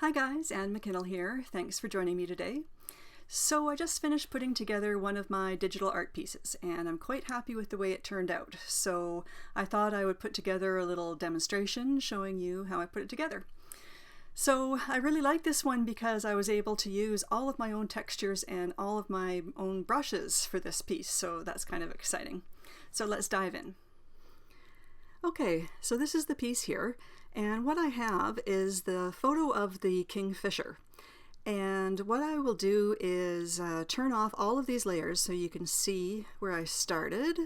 Hi guys, Anne McKinnell here. Thanks for joining me today. So I just finished putting together one of my digital art pieces and I'm quite happy with the way it turned out. So I thought I would put together a little demonstration showing you how I put it together. So I really like this one because I was able to use all of my own textures and all of my own brushes for this piece, so that's kind of exciting. So let's dive in. Okay, so this is the piece here, and what I have is the photo of the Kingfisher. And what I will do is turn off all of these layers so you can see where I started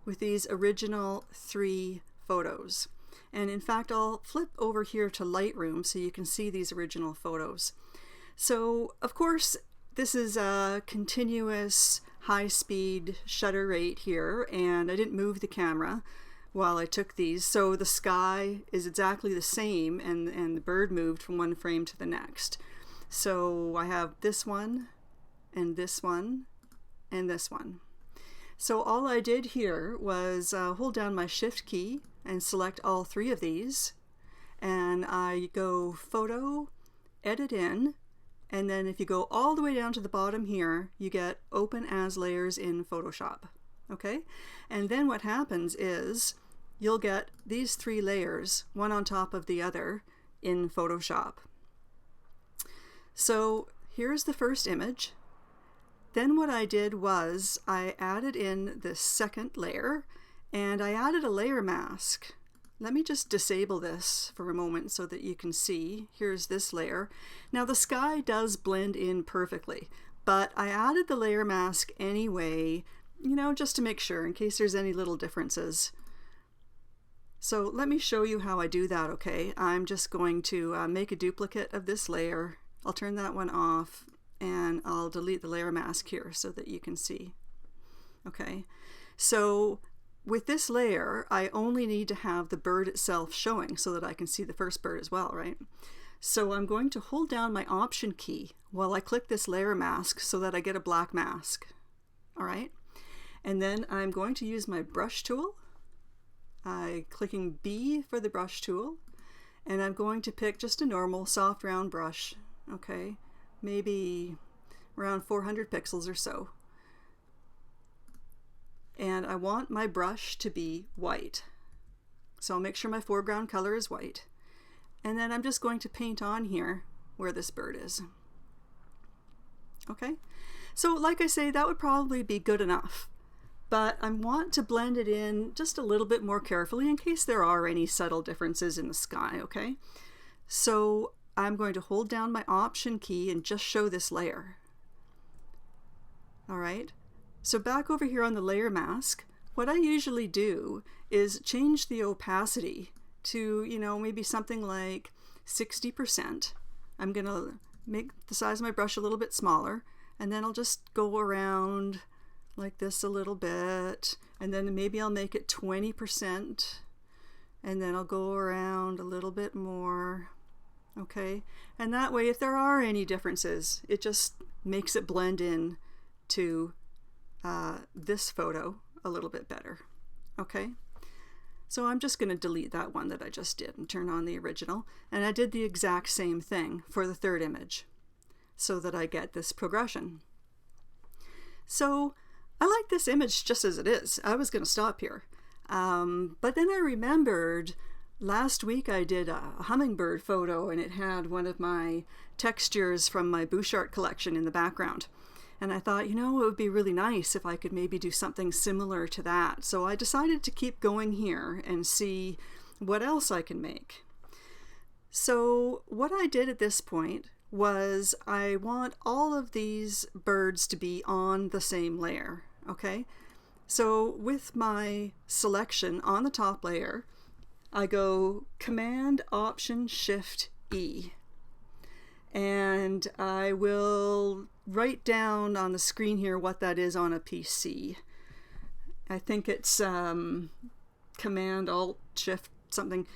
with these original 3 photos. And in fact, I'll flip over here to Lightroom so you can see these original photos. So, of course, this is a continuous high-speed shutter rate here, and I didn't move the camera while I took these, so the sky is exactly the same, and the bird moved from one frame to the next. So I have this one, and this one, and this one. So all I did here was hold down my Shift key and select all 3 of these, and I go Photo, Edit In, and then if you go all the way down to the bottom here, you get Open as Layers in Photoshop. Okay? And then what happens is you'll get these 3 layers, one on top of the other, in Photoshop. So here's the first image. Then what I did was I added in the second layer, and I added a layer mask. Let me just disable this for a moment so that you can see. Here's this layer. Now the sky does blend in perfectly, but I added the layer mask anyway, you know, just to make sure in case there's any little differences. So let me show you how I do that, okay? I'm just going to make a duplicate of this layer. I'll turn that one off and I'll delete the layer mask here so that you can see. Okay, so with this layer, I only need to have the bird itself showing so that I can see the first bird as well, right? So I'm going to hold down my Option key while I click this layer mask so that I get a black mask. All right, and then I'm going to use my brush tool. I'm clicking B for the brush tool, and I'm going to pick just a normal soft round brush, okay? Maybe around 400 pixels or so. And I want my brush to be white. So I'll make sure my foreground color is white. And then I'm just going to paint on here where this bird is. Okay? So like I say, that would probably be good enough. But I want to blend it in just a little bit more carefully in case there are any subtle differences in the sky, okay? So I'm going to hold down my Option key and just show this layer. All right? So back over here on the layer mask, what I usually do is change the opacity to, you know, maybe something like 60%. I'm going to make the size of my brush a little bit smaller, and then I'll just go around like this a little bit, and then maybe I'll make it 20%, and then I'll go around a little bit more. Okay, and that way if there are any differences, it just makes it blend in to this photo a little bit better. Okay, so I'm just going to delete that one that I just did and turn on the original, and I did the exact same thing for the third image so that I get this progression. So I like this image just as it is. I was going to stop here, but then I remembered last week I did a hummingbird photo and it had one of my textures from my Butchart collection in the background. And I thought, you know, it would be really nice if I could maybe do something similar to that. So I decided to keep going here and see what else I can make. So what I did at this point was I want all of these birds to be on the same layer, okay? So with my selection on the top layer, I go Command Option Shift E. And I will write down on the screen here what that is on a PC. I think it's Command Alt Shift something.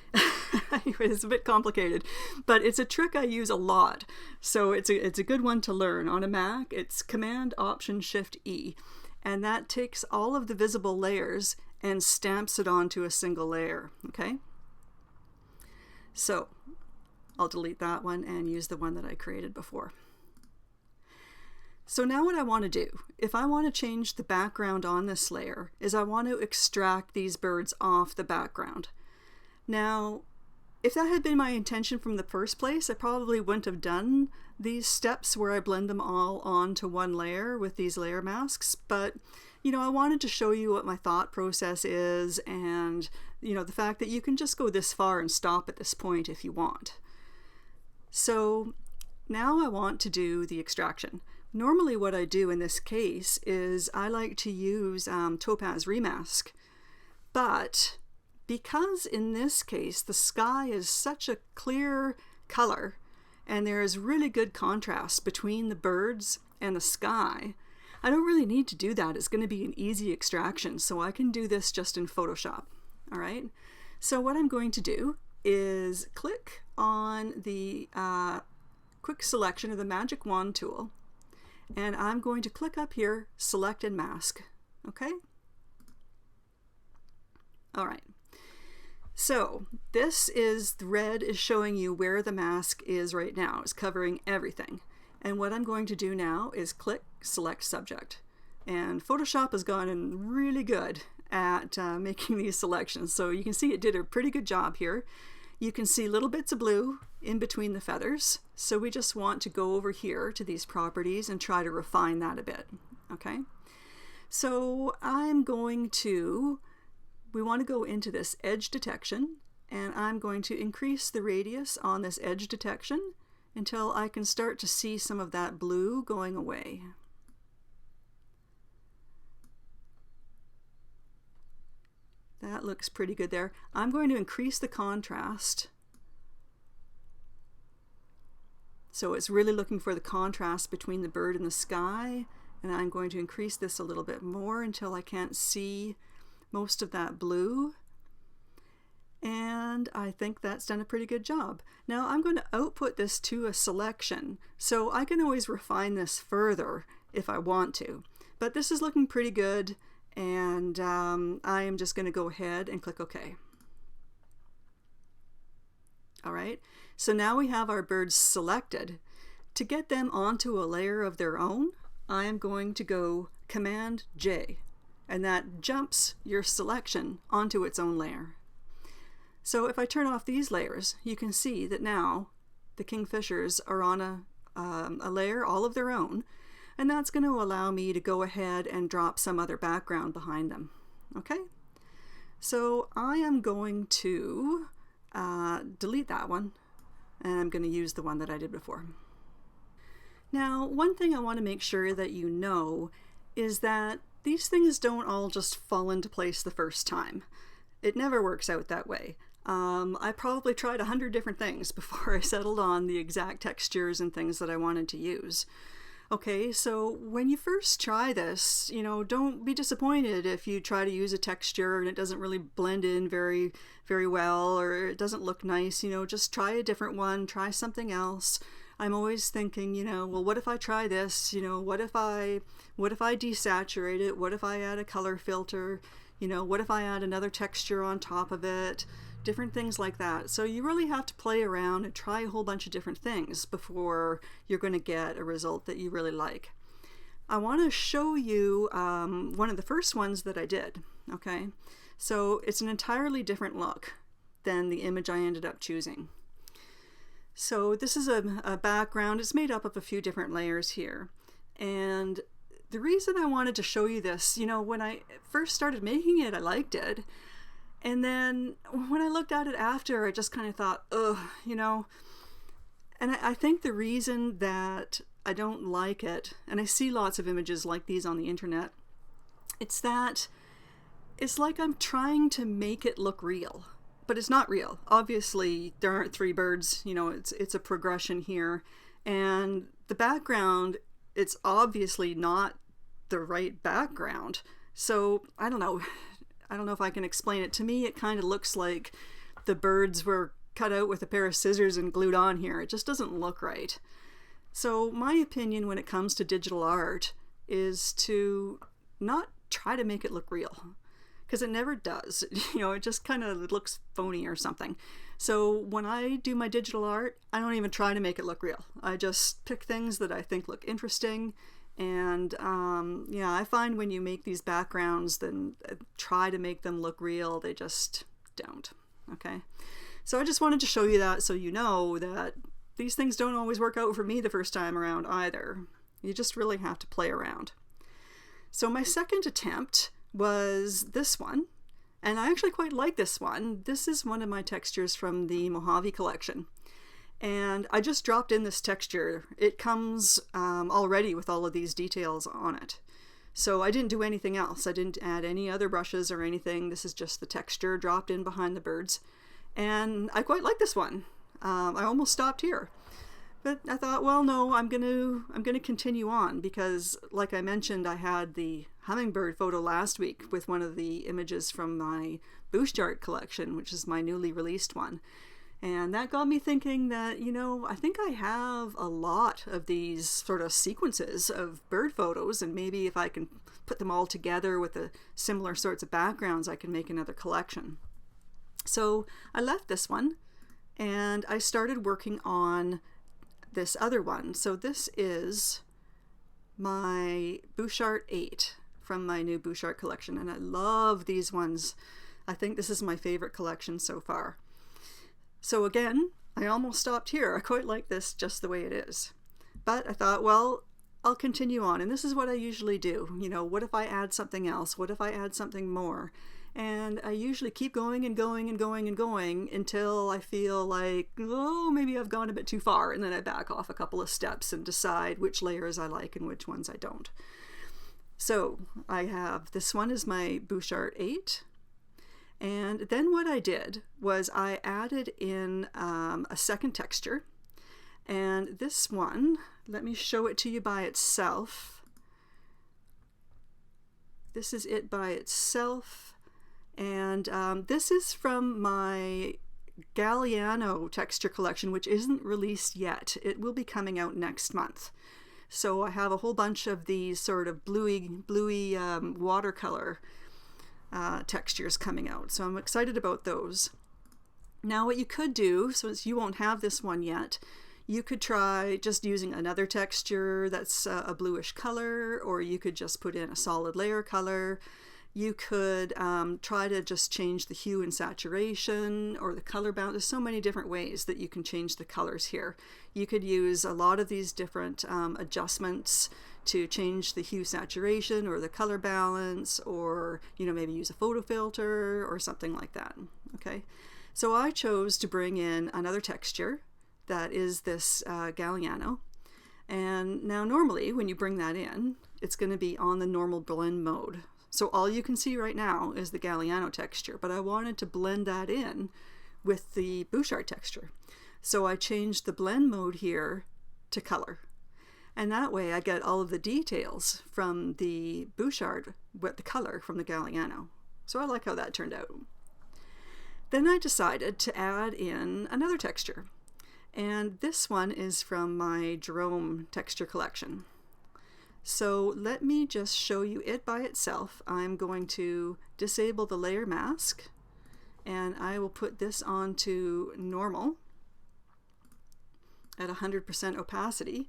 It's a bit complicated, but it's a trick I use a lot. So it's a good one to learn. On a Mac, it's Command Option Shift E. And that takes all of the visible layers and stamps it onto a single layer, okay? So I'll delete that one and use the one that I created before. So now what I want to do, if I want to change the background on this layer, is I want to extract these birds off the background. Now, if that had been my intention from the first place, I probably wouldn't have done these steps where I blend them all onto one layer with these layer masks, but I wanted to show you what my thought process is, and the fact that you can just go this far and stop at this point if you want. So now I want to do the extraction. Normally what I do in this case is I like to use Topaz Remask, but because in this case the sky is such a clear color and there is really good contrast between the birds and the sky, I don't really need to do that. It's going to be an easy extraction, so I can do this just in Photoshop. All right, so what I'm going to do is click on the quick selection of the magic wand tool, and I'm going to click up here, select and mask. Okay? All right. So this is, the red is showing you where the mask is right now. It's covering everything. And what I'm going to do now is click select subject. And Photoshop has gotten really good at making these selections. So you can see it did a pretty good job here. You can see little bits of blue in between the feathers. So we just want to go over here to these properties and try to refine that a bit. Okay. So we want to go into this edge detection, and I'm going to increase the radius on this edge detection until I can start to see some of that blue going away. That looks pretty good there. I'm going to increase the contrast. So it's really looking for the contrast between the bird and the sky, and I'm going to increase this a little bit more until I can't see most of that blue. And I think that's done a pretty good job. Now I'm going to output this to a selection, so I can always refine this further if I want to. But this is looking pretty good, and I am just going to go ahead and click OK. All right, so now we have our birds selected. To get them onto a layer of their own, I am going to go Command J, and that jumps your selection onto its own layer. So if I turn off these layers, you can see that now the Kingfishers are on a layer all of their own, and that's going to allow me to go ahead and drop some other background behind them. Okay, so I am going to delete that one, and I'm going to use the one that I did before. Now, one thing I want to make sure that you know is that these things don't all just fall into place the first time. It never works out that way. I probably tried 100 different things before I settled on the exact textures and things that I wanted to use. Okay, so when you first try this, don't be disappointed if you try to use a texture and it doesn't really blend in very, very well, or it doesn't look nice. Just try a different one, try something else. I'm always thinking, well, what if I try this? What if I desaturate it? What if I add a color filter? What if I add another texture on top of it? Different things like that. So you really have to play around and try a whole bunch of different things before you're going to get a result that you really like. I want to show you one of the first ones that I did. Okay, so it's an entirely different look than the image I ended up choosing. So this is a background. It's made up of a few different layers here, and the reason I wanted to show you this, when I first started making it, I liked it. And then when I looked at it after, I just kind of thought, ugh, and I think the reason that I don't like it, and I see lots of images like these on the internet, it's that it's like I'm trying to make it look real, but it's not real. Obviously, there aren't three birds, it's a progression here. And the background, it's obviously not the right background. So I don't know if I can explain it. To me, it kind of looks like the birds were cut out with a pair of scissors and glued on here. It just doesn't look right. So my opinion when it comes to digital art is to not try to make it look real. because it never does. It just kind of looks phony or something. So when I do my digital art, I don't even try to make it look real. I just pick things that I think look interesting. And I find when you make these backgrounds, then try to make them look real, they just don't. Okay. So I just wanted to show you that so you know that these things don't always work out for me the first time around either. You just really have to play around. So my second attempt was this one, and I actually quite like this one. This is one of my textures from the Mojave collection. And I just dropped in this texture. It comes already with all of these details on it. So I didn't do anything else. I didn't add any other brushes or anything. This is just the texture dropped in behind the birds. And I quite like this one. I almost stopped here. But I thought, well, no, I'm gonna continue on because, like I mentioned, I had the hummingbird photo last week with one of the images from my Butchart collection, which is my newly released one. And that got me thinking that, I think I have a lot of these sort of sequences of bird photos, and maybe if I can put them all together with the similar sorts of backgrounds, I can make another collection. So I left this one and I started working on this other one. So this is my Butchart 8 from my new Butchart collection, and I love these ones. I think this is my favorite collection so far. So again, I almost stopped here. I quite like this just the way it is. But I thought, well, I'll continue on, and this is what I usually do. What if I add something else? What if I add something more? And I usually keep going and going and going and going until I feel like, oh, maybe I've gone a bit too far, and then I back off a couple of steps and decide which layers I like and which ones I don't. So I have, this one is my Butchart 8. And then what I did was I added in a second texture. And this one, let me show it to you by itself. This is it by itself. And this is from my Galliano texture collection, which isn't released yet. It will be coming out next month. So I have a whole bunch of these sort of bluey watercolor textures coming out. So I'm excited about those. Now what you could do, since you won't have this one yet, you could try just using another texture that's a bluish color, or you could just put in a solid layer color. You could try to just change the hue and saturation or the color balance. There's so many different ways that you can change the colors here. You could use a lot of these different adjustments to change the hue saturation or the color balance, or maybe use a photo filter or something like that. Okay, so I chose to bring in another texture that is this Galliano. And now normally when you bring that in, it's going to be on the normal blend mode. So all you can see right now is the Galliano texture, but I wanted to blend that in with the Butchart texture. So I changed the blend mode here to color. And that way I get all of the details from the Butchart with the color from the Galliano. So I like how that turned out. Then I decided to add in another texture. And this one is from my Jerome Texture collection. So let me just show you it by itself. I'm going to disable the layer mask, and I will put this on to normal at 100% opacity.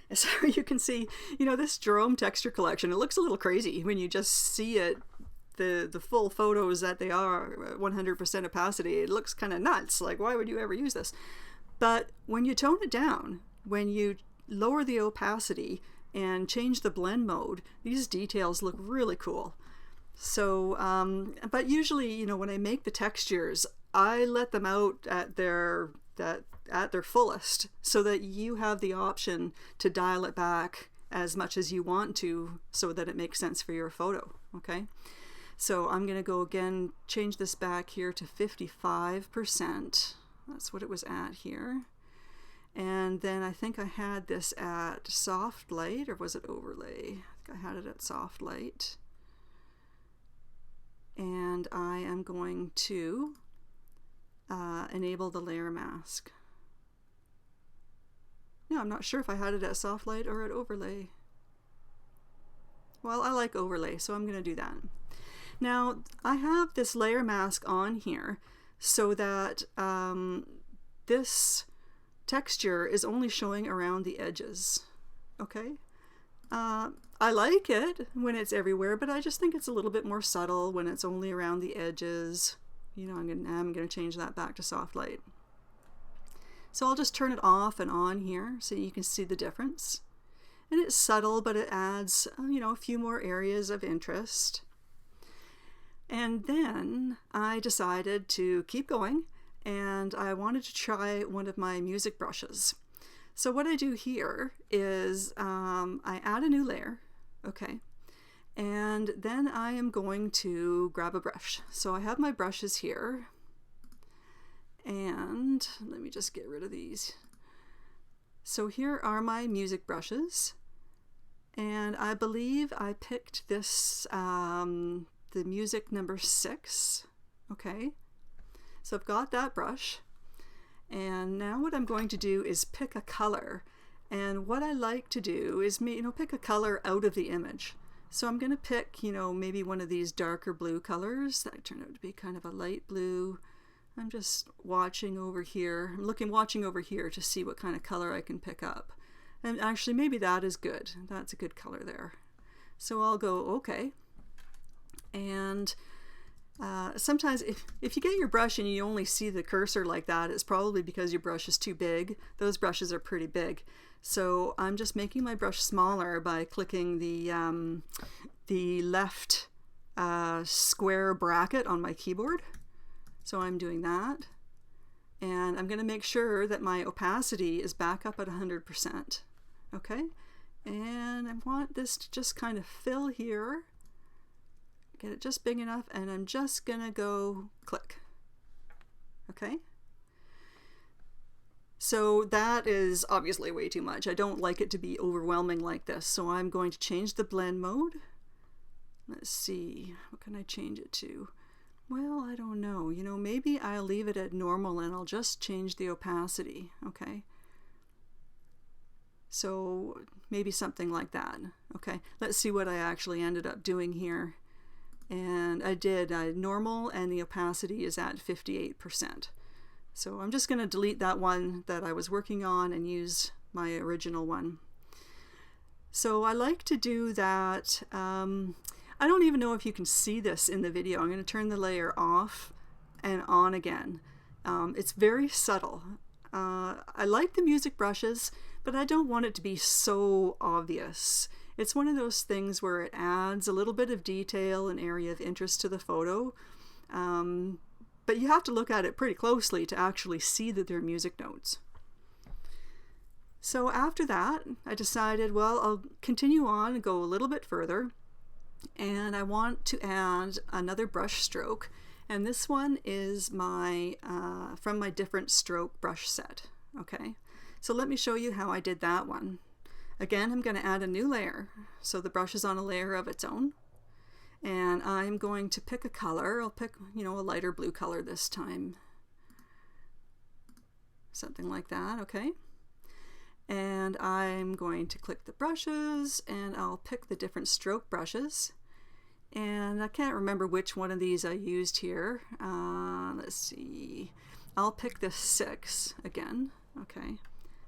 And so you can see, this Jerome Texture collection, it looks a little crazy when you just see it, the full photos that they are 100% opacity. It looks kind of nuts, like why would you ever use this? But when you tone it down, when you lower the opacity and change the blend mode, these details look really cool. So, but usually, when I make the textures, I let them out at their fullest so that you have the option to dial it back as much as you want to so that it makes sense for your photo. Okay, so I'm going to go again, change this back here to 55%. That's what it was at here. And then I think I had this at soft light, or was it overlay? I think I had it at soft light. And I am going to enable the layer mask. No, I'm not sure if I had it at soft light or at overlay. Well, I like overlay, so I'm going to do that. Now I have this layer mask on here so that this texture is only showing around the edges. Okay, I like it when it's everywhere, but I just think it's a little bit more subtle when it's only around the edges. You know, I'm gonna change that back to soft light. So I'll just turn it off and on here so you can see the difference. And it's subtle, but it adds, you know, a few more areas of interest. And then I decided to keep going, and I wanted to try one of my music brushes. So what I do here is I add a new layer, okay, and then I am going to grab a brush. So I have my brushes here, and let me just get rid of these. So here are my music brushes, and I believe I picked this, the music number 6, okay. So I've got that brush, and now what I'm going to do is pick a color. And what I like to do is, you know, pick a color out of the image. So I'm going to pick, you know, maybe one of these darker blue colors that turned out to be kind of a light blue. I'm just watching over here. I'm watching over here to see what kind of color I can pick up. And actually, maybe that is good. That's a good color there. So I'll go okay. And sometimes if you get your brush and you only see the cursor like that, it's probably because your brush is too big. Those brushes are pretty big. So I'm just making my brush smaller by clicking the left square bracket on my keyboard. So I'm doing that. And I'm going to make sure that my opacity is back up at 100%. Okay? And I want this to just kind of fill here. Get it just big enough, and I'm just going to go click. Okay? So that is obviously way too much. I don't like it to be overwhelming like this, so I'm going to change the blend mode. Let's see, what can I change it to? Well, I don't know. You know, maybe I'll leave it at normal and I'll just change the opacity, okay? So maybe something like that, okay? Let's see what I actually ended up doing here. And I did normal, and the opacity is at 58%. So I'm just going to delete that one that I was working on and use my original one. So I like to do that. I don't even know if you can see this in the video. I'm going to turn the layer off and on again. It's very subtle. I like the music brushes, but I don't want it to be so obvious. It's one of those things where it adds a little bit of detail and area of interest to the photo. But you have to look at it pretty closely to actually see that they're music notes. So after that, I decided, well, I'll continue on and go a little bit further. And I want to add another brush stroke. And this one is my from my different stroke brush set. Okay, so let me show you how I did that one. Again, I'm going to add a new layer. So the brush is on a layer of its own. And I'm going to pick a color. I'll pick, you know, a lighter blue color this time. Something like that, okay? And I'm going to click the brushes, and I'll pick the different stroke brushes. And I can't remember which one of these I used here. Let's see. I'll pick the 6 again, okay?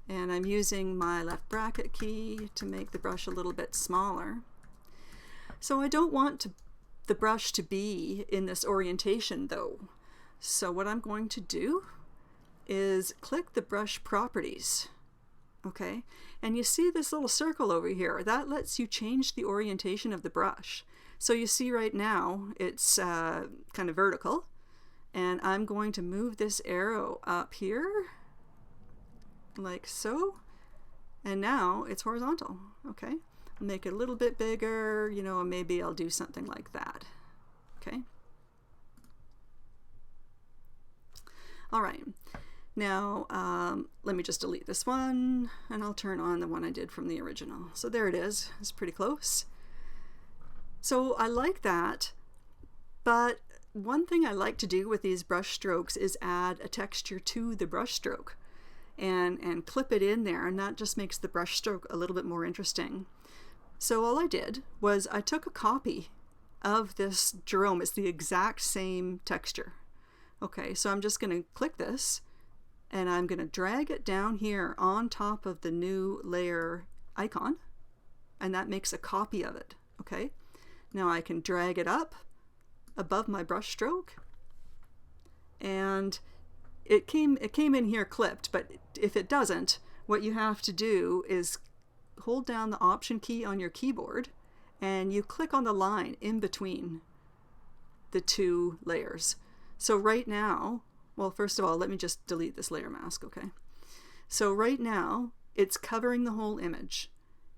And I'm using my left bracket key to make the brush a little bit smaller. So I don't want the brush to be in this orientation though. So what I'm going to do is click the brush properties. Okay, and you see this little circle over here. That lets you change the orientation of the brush. So you see right now it's kind of vertical, and I'm going to move this arrow up here like so, and now it's horizontal. Okay, make it a little bit bigger, you know, and maybe I'll do something like that. Okay, all right. Now let me just delete this one, and I'll turn on the one I did from the original. So there it is. It's pretty close. So I like that, but one thing I like to do with these brush strokes is add a texture to the brush stroke and clip it in there, and that just makes the brush stroke a little bit more interesting. So all I did was I took a copy of this Jerome. It's the exact same texture. Okay, so I'm just going to click this and I'm going to drag it down here on top of the new layer icon, and that makes a copy of it. Okay, now I can drag it up above my brush stroke, and it came in here clipped, but if it doesn't, what you have to do is hold down the Option key on your keyboard and you click on the line in between the two layers. So right now, well, first of all, let me just delete this layer mask, okay? So right now, it's covering the whole image.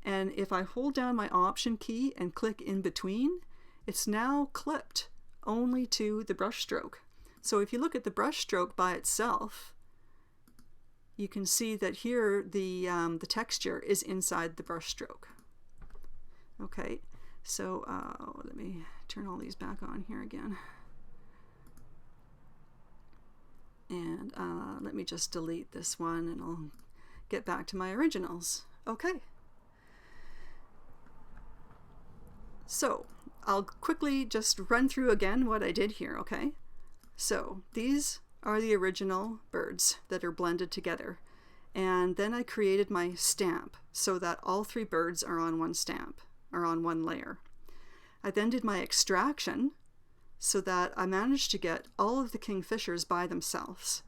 And if I hold down my Option key and click in between, it's now clipped only to the brush stroke. So if you look at the brush stroke by itself, you can see that here the texture is inside the brush stroke. Okay, so let me turn all these back on here again. And let me just delete this one and I'll get back to my originals. Okay. So I'll quickly just run through again what I did here, okay? So these are the original birds that are blended together. And then I created my stamp so that all three birds are on one stamp, or on one layer. I then did my extraction so that I managed to get all of the kingfishers by themselves.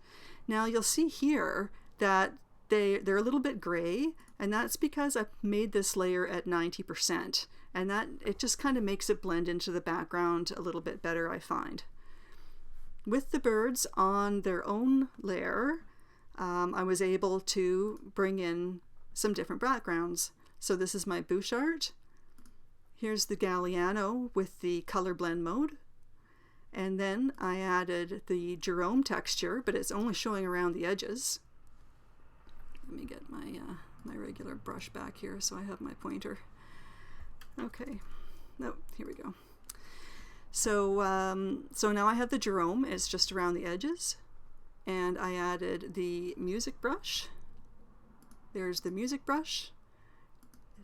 Now you'll see here that they're a little bit gray, and that's because I made this layer at 90%, and that it just kind of makes it blend into the background a little bit better, I find. With the birds on their own layer, I was able to bring in some different backgrounds. So this is my Butchart. Here's the Galliano with the color blend mode. And then I added the Jerome Texture, but it's only showing around the edges. Let me get my, my regular brush back here so I have my pointer. Okay, oh, here we go. So, so now I have the Jerome, it's just around the edges, and I added the music brush. There's the music brush,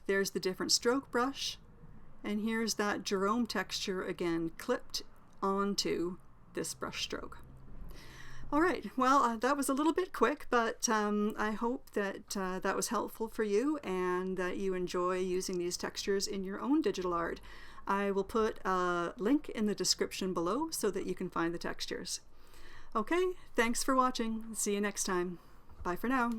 there's the different stroke brush, and here's that Jerome texture again clipped onto this brush stroke. All right, well, that was a little bit quick, but I hope that that was helpful for you and that you enjoy using these textures in your own digital art. I will put a link in the description below so that you can find the textures. Okay, thanks for watching. See you next time. Bye for now.